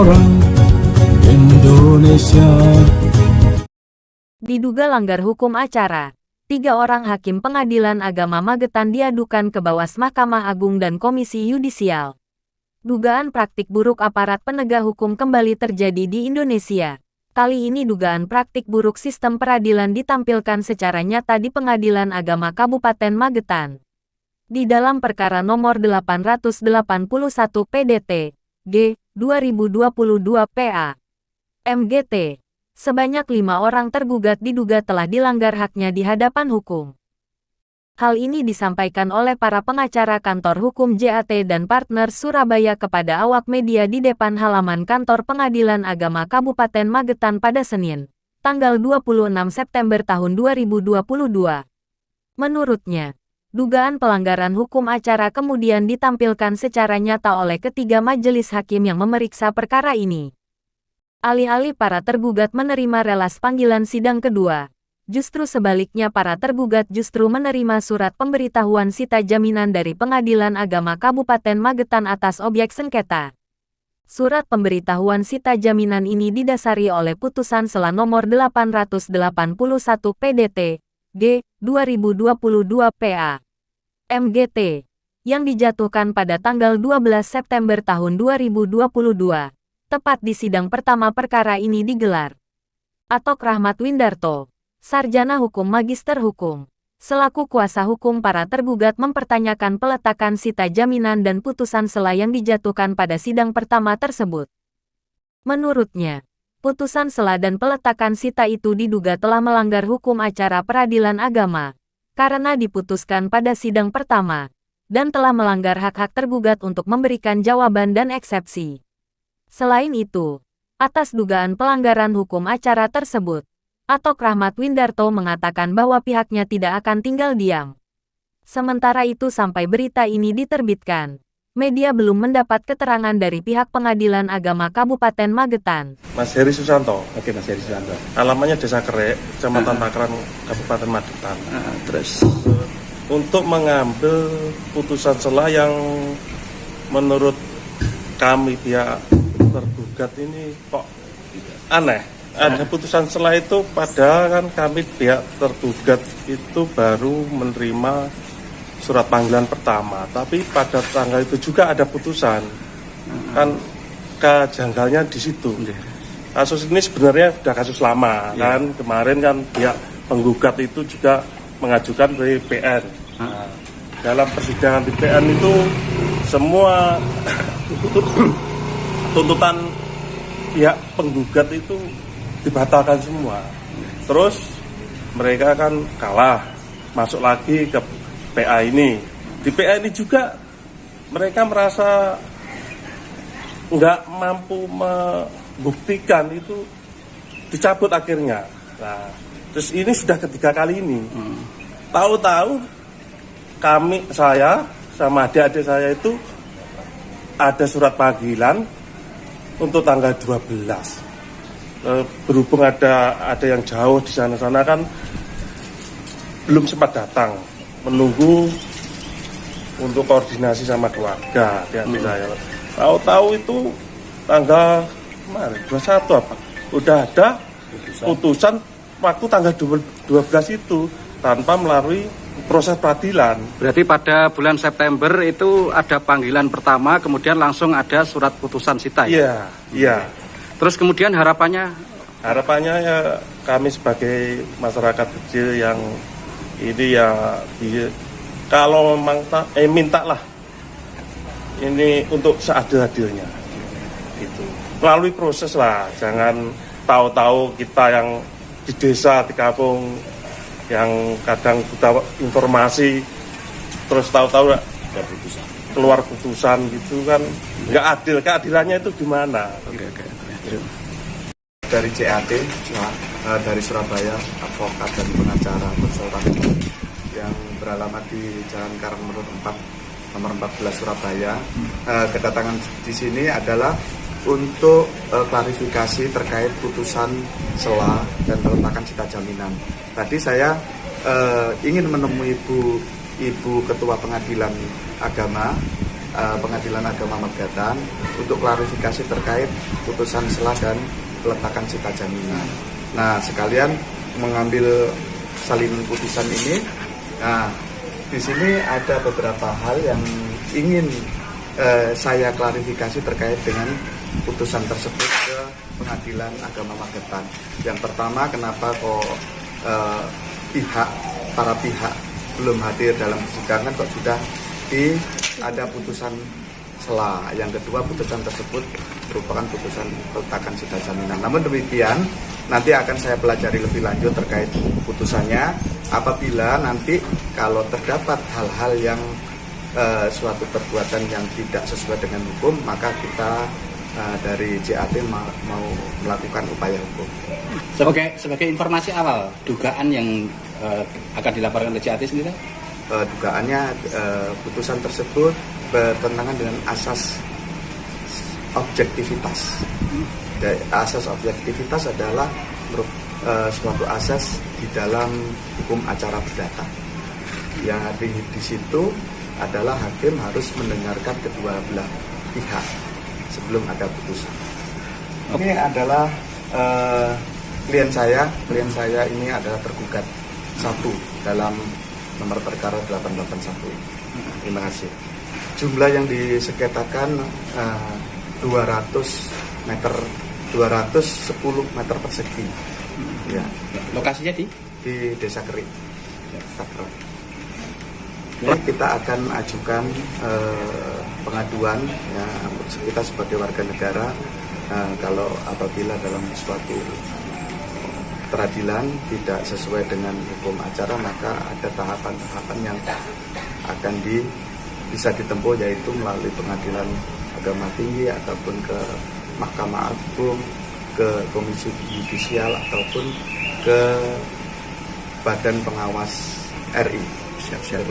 orang Indonesia. Diduga langgar hukum acara, 3 orang hakim Pengadilan Agama Magetan diadukan ke Bawas Mahkamah Agung dan Komisi Yudisial. Dugaan praktik buruk aparat penegak hukum kembali terjadi di Indonesia. Kali ini dugaan praktik buruk sistem peradilan ditampilkan secara nyata di Pengadilan Agama Kabupaten Magetan. Di dalam perkara nomor 881 PDT, G, 2022 PA, MGT, sebanyak 5 orang tergugat diduga telah dilanggar haknya di hadapan hukum. Hal ini disampaikan oleh para pengacara kantor hukum JAT dan partner Surabaya kepada awak media di depan halaman kantor Pengadilan Agama Kabupaten Magetan pada Senin, tanggal 26 September tahun 2022. Menurutnya, dugaan pelanggaran hukum acara kemudian ditampilkan secara nyata oleh ketiga majelis hakim yang memeriksa perkara ini. Alih-alih para tergugat menerima relas panggilan sidang kedua, justru sebaliknya para tergugat justru menerima surat pemberitahuan sita jaminan dari Pengadilan Agama Kabupaten Magetan atas objek sengketa. Surat pemberitahuan sita jaminan ini didasari oleh putusan sela nomor 881 PDT, G, 2022 PA, MGT, yang dijatuhkan pada tanggal 12 September tahun 2022, tepat di sidang pertama perkara ini digelar. Atok Rahmat Windarto, sarjana hukum magister hukum, selaku kuasa hukum para tergugat mempertanyakan peletakan sita jaminan dan putusan sela yang dijatuhkan pada sidang pertama tersebut. Menurutnya, putusan sela dan peletakan sita itu diduga telah melanggar hukum acara peradilan agama, karena diputuskan pada sidang pertama, dan telah melanggar hak-hak tergugat untuk memberikan jawaban dan eksepsi. Selain itu, atas dugaan pelanggaran hukum acara tersebut, Atok Rahmat Windarto mengatakan bahwa pihaknya tidak akan tinggal diam. Sementara itu sampai berita ini diterbitkan, media belum mendapat keterangan dari pihak Pengadilan Agama Kabupaten Magetan. Mas Heri Susanto. Oke, Mas Heri Susanto. Alamannya Desa Kerek, Kecamatan Takran, Kabupaten Magetan. Terus untuk mengambil putusan sela yang menurut kami pihak tergugat ini kok aneh. Ada putusan sela itu padahal kan kami pihak tergugat itu baru menerima surat panggilan pertama, tapi pada tanggal itu juga ada putusan. Kan kejanggalnya di situ. Kasus ini sebenarnya sudah kasus lama kan. Kemarin kan pihak penggugat itu juga mengajukan ke PN. Nah, dalam persidangan di PN itu semua tuntutan pihak penggugat itu dibatalkan semua. Terus mereka kan kalah, masuk lagi ke PA ini. Di PA ini juga mereka merasa nggak mampu membuktikan, itu dicabut akhirnya. Nah, terus ini sudah ketiga kali ini. Tahu-tahu saya sama adik-adik saya itu ada surat panggilan untuk tanggal 12. Berhubung ada yang jauh di sana kan belum sempat datang, menunggu untuk koordinasi sama keluarga adik-adik saya. Tahu-tahu itu tanggal kemarin 21 apa? Udah ada putusan waktu tanggal 12 itu tanpa melalui proses peradilan. berarti pada bulan September itu ada panggilan pertama, kemudian langsung ada surat putusan sita. Iya. Terus kemudian harapannya ya kami sebagai masyarakat kecil yang ini ya kalau memang mintalah ini untuk seadil-adilnya gitu. Melalui proses lah, jangan tahu-tahu kita yang di desa, di kampung yang kadang kita informasi terus tahu-tahu keluar putusan gitu kan nggak adil. Keadilannya itu gimana? Oke. Dari CAT, dari Surabaya, advokat dan pengacara konsultan yang beralamat di Jalan Karangmerut 4, nomor 14 Surabaya. Kedatangan di sini adalah untuk klarifikasi terkait putusan sela dan peletakan sita jaminan. Tadi saya ingin menemui Ibu Ketua Pengadilan Agama Pengadilan Agama Magetan untuk klarifikasi terkait putusan sela dan peletakan sita jaminan. Nah, sekalian mengambil salinan putusan ini. Nah, di sini ada beberapa hal yang ingin saya klarifikasi terkait dengan putusan tersebut ke Pengadilan Agama Magetan. Yang pertama, kenapa kok para pihak belum hadir dalam persidangan kok sudah ada putusan sela. Yang kedua, putusan tersebut merupakan putusan peletakan sita jaminan. Namun demikian, nanti akan saya pelajari lebih lanjut terkait putusannya. Apabila nanti kalau terdapat hal-hal yang suatu perbuatan yang tidak sesuai dengan hukum, maka kita dari JAT mau melakukan upaya hukum. Sebagai informasi awal, dugaan yang akan dilaporkan oleh JAT sendiri? Dugaannya putusan tersebut bertentangan dengan asas objektivitas. Asas objektivitas adalah suatu asas di dalam hukum acara perdata. Yang di situ adalah hakim harus mendengarkan kedua belah pihak sebelum ada putusan. Ini adalah klien saya ini adalah tergugat 1 dalam nomor perkara 881. Terima kasih. Jumlah yang disengketakan 210 meter persegi. Ya. Lokasinya di Desa Kerik. Kita akan ajukan pengaduan ya, kita sebagai warga negara kalau apabila dalam suatu peradilan tidak sesuai dengan hukum acara, maka ada tahapan-tahapan yang akan bisa ditempuh, yaitu melalui Pengadilan Agama Tinggi ataupun ke Mahkamah Agung, ke Komisi Yudisial ataupun ke Badan Pengawas RI. Siap-siap.